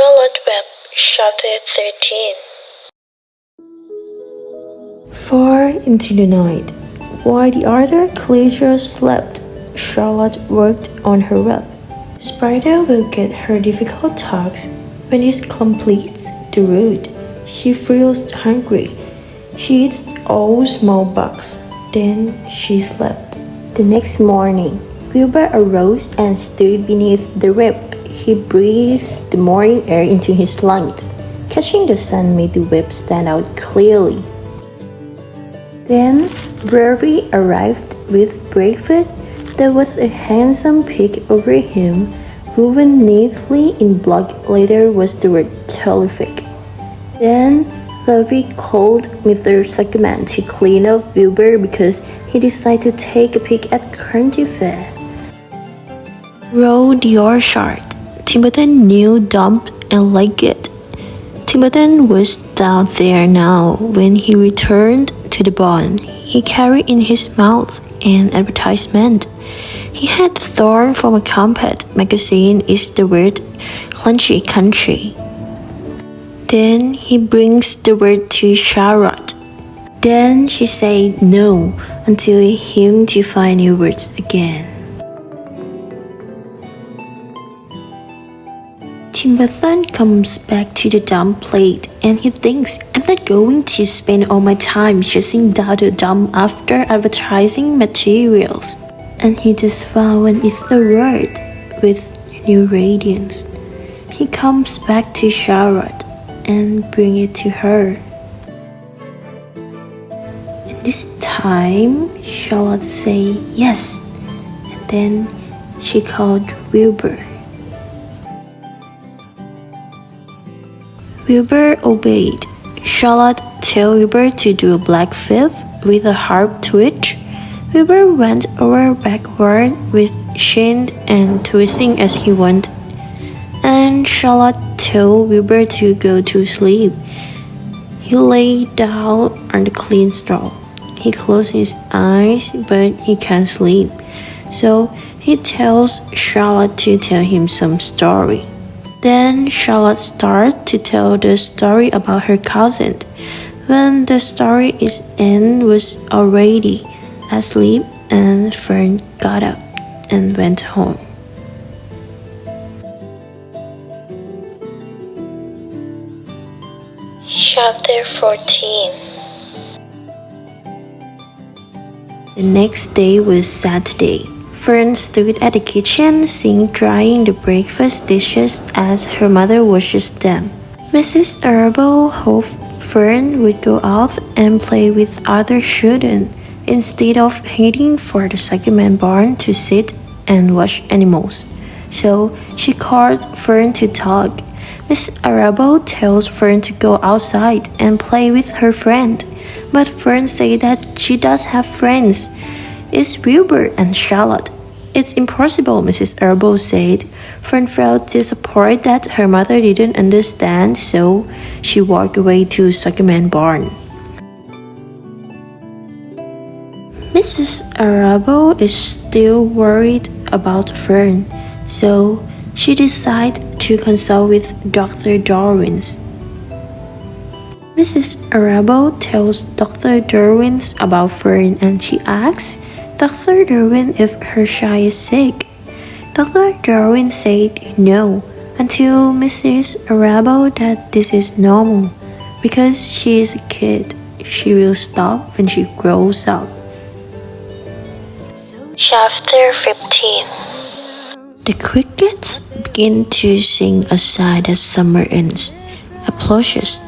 Charlotte Web, Chapter 13. Far into the night, while the other creatures slept, Charlotte worked on her web. The spider will get her difficult tasks when it completes the route. She feels hungry. She eats all small bugs. Then she slept. The next morning, Wilbur arose and stood beneath the web. He breathed the morning air into his lungs. Catching the sun made the web stand out clearly. Then Brewery arrived with breakfast. There was a handsome pig over him. Woven neatly in block letter was the word terrific. Then Lovey called Mr. Zuckerman to clean up Wilbur because he decided to take a peek at County Fair. Roll the orchard. Timothy knew Dump and liked it. Timothy was down there now. When he returned to the barn, he carried in his mouth an advertisement. He had torn from a compact magazine is the word Crunchy Country. Then he brings the word to Charlotte. Then she said no until him to find new words again. Timothy comes back to the dump plate and he thinks, I'm not going to spend all my time chasing down the dump after advertising materials. And he just found an ether word with new radiance. He comes back to Charlotte and bring it to her. And this time, Charlotte say yes, and then she called Wilbur. Wilbur obeyed. Charlotte told Wilbur to do a black fifth with a harp twitch. Wilbur went over backward with shin and twisting as he went, and Charlotte told Wilbur to go to sleep. He lay down on the clean straw. He closed his eyes, but he can't sleep, so he tells Charlotte to tell him some story. Then Charlotte started to tell the story about her cousin. When the story is end, was already asleep, and Fern got up and went home. Chapter 14. The next day was Saturday. Fern stood at the kitchen sink drying the breakfast dishes as her mother washes them. Mrs. Arable hoped Fern would go out and play with other children instead of heading for the Zuckerman barn to sit and watch animals. So she called Fern to talk. Miss Arable tells Fern to go outside and play with her friend, but Fern said that she does have friends. It's Wilbur and Charlotte. It's impossible, Mrs. Arable said. Fern felt disappointed that her mother didn't understand, so she walked away to Zuckerman barn. Mrs. Arable is still worried about Fern, so she decided to consult with Dr. Darwin's. Mrs. Arable tells Dr. Darwin about Fern and she asks Dr. Darwin if her child is sick. Dr. Darwin said no until Mrs. Arable that this is normal because she is a kid. She will stop when she grows up. Chapter 15. The crickets begin to sing a sigh as summer ends, approaches.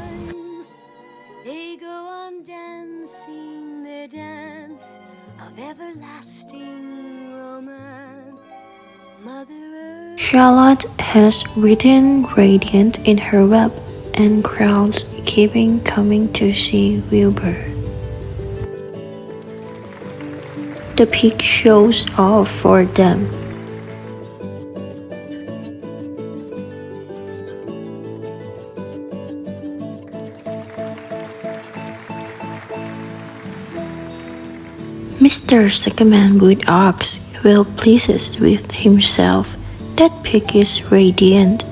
They go on dancing their dance of everlasting romance. Mother Earth. Charlotte has written radiant in her web, and crowds keeping coming to see Wilbur. The pig shows off for them. Mr. Zuckerman would ask, well pleased with himself, that pig is radiant,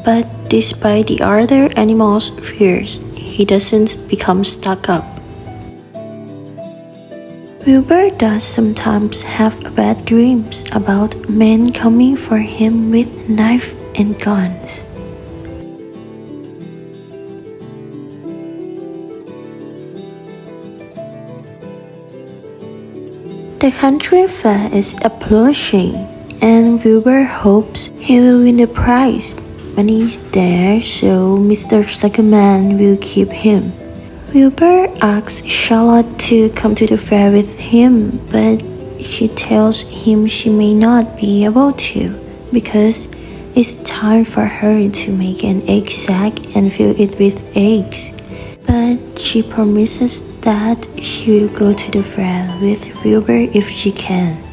but Despite the other animals' fears, he doesn't become stuck up. Wilbur does sometimes have bad dreams about men coming for him with knives and guns. The country fair is approaching, and Wilbur hopes he will win the prize. When he's there, so Mr. Zuckerman will keep him. Wilbur asks Charlotte to come to the fair with him, but she tells him she may not be able to because it's time for her to make an egg sack and fill it with eggs. But she promises that she will go to the fair with Wilbur if she can.